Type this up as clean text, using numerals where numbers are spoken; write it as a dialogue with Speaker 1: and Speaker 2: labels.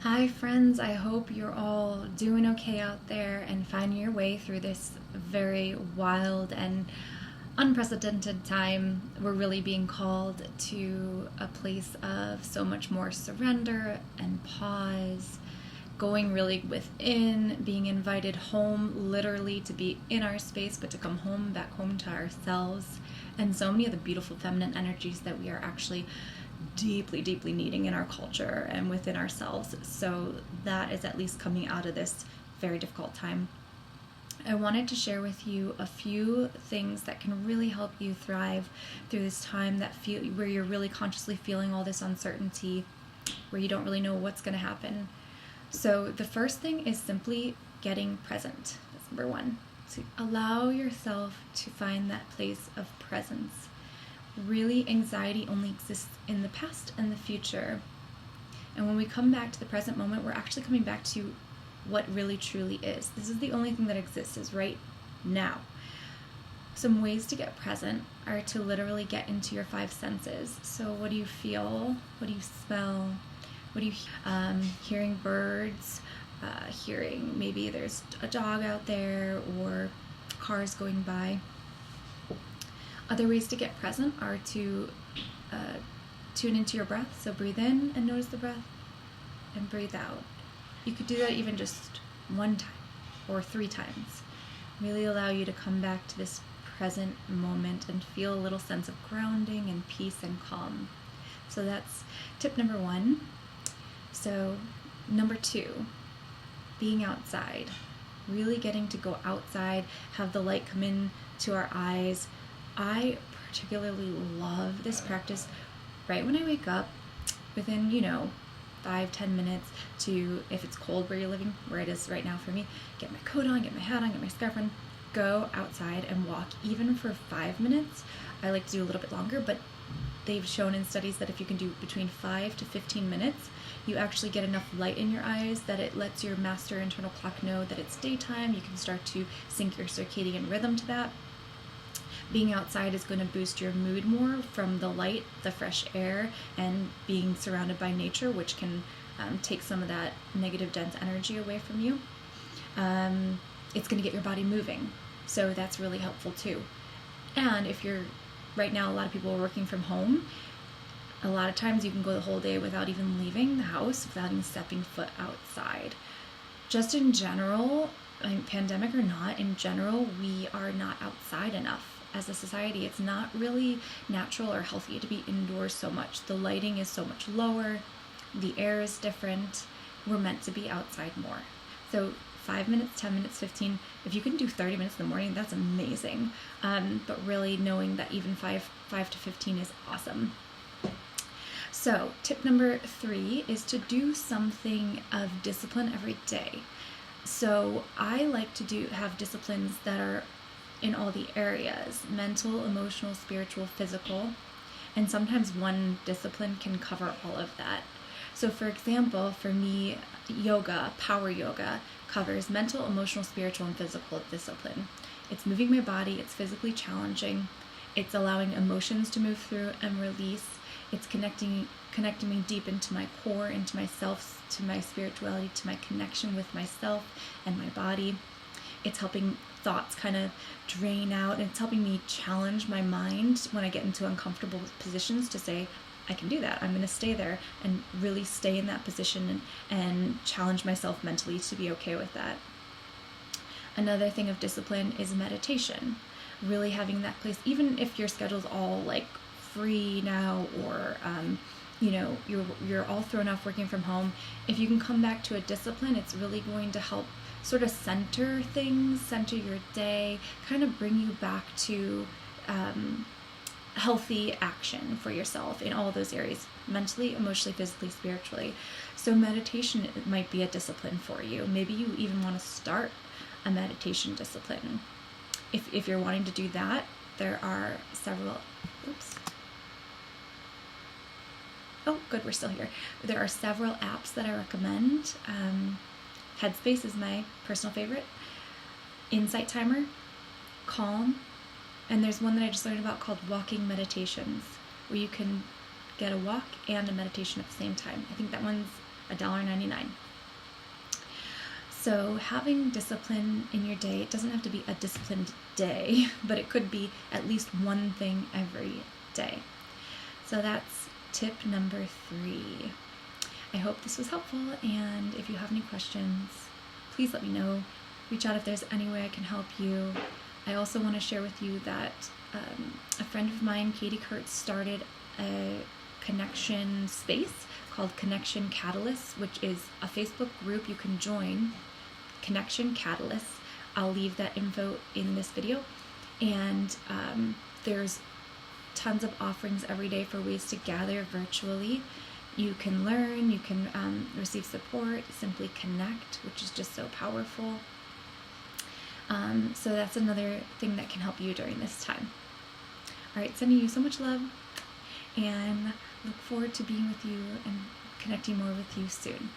Speaker 1: Hi, friends. I hope you're all doing okay out there and finding your way through this very wild and unprecedented time. We're really being called to a place of so much more surrender and pause, going really within, being invited home, literally to be in our space, but to come home, back home to ourselves, and so many of the beautiful feminine energies that we are actually deeply, deeply needing in our culture and within ourselves. So that is at least coming out of this very difficult time. I wanted to share with you a few things that can really help you thrive through this time where you're really consciously feeling all this uncertainty, where you don't really know what's going to happen. So the first thing is simply getting present. That's number one. So allow yourself to find that place of presence. Really, anxiety only exists in the past and the future. And when we come back to the present moment, we're actually coming back to what really truly is. This is the only thing that exists, is right now. Some ways to get present are to literally get into your five senses. So what do you feel? What do you smell? What do you hearing birds, hearing maybe there's a dog out there or cars going by. Other ways to get present are to tune into your breath. So breathe in and notice the breath and breathe out. You could do that even just one time or 3 times. Really allow you to come back to this present moment and feel a little sense of grounding and peace and calm. So that's tip number 1. So number 2, being outside. Really getting to go outside, have the light come in to our eyes. I particularly love this practice right when I wake up, within 5-10 minutes, to, if it's cold where you're living, where it is right now for me, get my coat on, get my hat on, get my scarf on, go outside and walk even for 5 minutes. I like to do a little bit longer, but they've shown in studies that if you can do between 5 to 15 minutes, you actually get enough light in your eyes that it lets your master internal clock know that it's daytime. You can start to sync your circadian rhythm to that. Being outside is going to boost your mood more from the light, the fresh air, and being surrounded by nature, which can take some of that negative, dense energy away from you. It's going to get your body moving, so that's really helpful too. And if you're, right now, a lot of people are working from home. A lot of times you can go the whole day without even leaving the house, without even stepping foot outside. Just in general, pandemic or not, in general, we are not outside enough. As a society, it's not really natural or healthy to be indoors so much. The lighting is so much lower, the air is different. We're meant to be outside more. So 5 minutes, 10 minutes, 15, if you can do 30 minutes in the morning, that's amazing. But really knowing that even 5 to 15 is awesome. So tip number 3 is to do something of discipline every day. So I like to have disciplines that are in all the areas: mental, emotional, spiritual, physical, and sometimes one discipline can cover all of that. So for example, for me, yoga, power yoga, covers mental, emotional, spiritual, and physical discipline. It's moving my body, it's physically challenging, it's allowing emotions to move through and release, it's connecting me deep into my core, into myself, to my spirituality, to my connection with myself and my body. It's helping thoughts kind of drain out, and it's helping me challenge my mind when I get into uncomfortable positions to say, I can do that. I'm going to stay there and really stay in that position and challenge myself mentally to be okay with that. Another thing of discipline is meditation. Really having that place, even if your schedule's all like free now, or you're all thrown off working from home, if you can come back to a discipline, it's really going to help sort of center things, center your day, kind of bring you back to healthy action for yourself in all those areas: mentally, emotionally, physically, spiritually. So meditation might be a discipline for you. Maybe you even want to start a meditation discipline. If you're wanting to do that, there are several, oh good, we're still here. There are several apps that I recommend. Headspace is my personal favorite. Insight Timer, Calm, and there's one that I just learned about called Walking Meditations, where you can get a walk and a meditation at the same time. I think that one's $1.99. So having discipline in your day, it doesn't have to be a disciplined day, but it could be at least one thing every day. So that's tip number 3. I hope this was helpful, and if you have any questions, please let me know. Reach out if there's any way I can help you. I also want to share with you that a friend of mine, Katie Kurtz, started a connection space called Connection Catalyst, which is a Facebook group you can join, Connection Catalyst. I'll leave that info in this video. And there's tons of offerings every day for ways to gather virtually. You can learn, you can receive support, simply connect, which is just so powerful. So that's another thing that can help you during this time. All right, sending you so much love, and look forward to being with you and connecting more with you soon.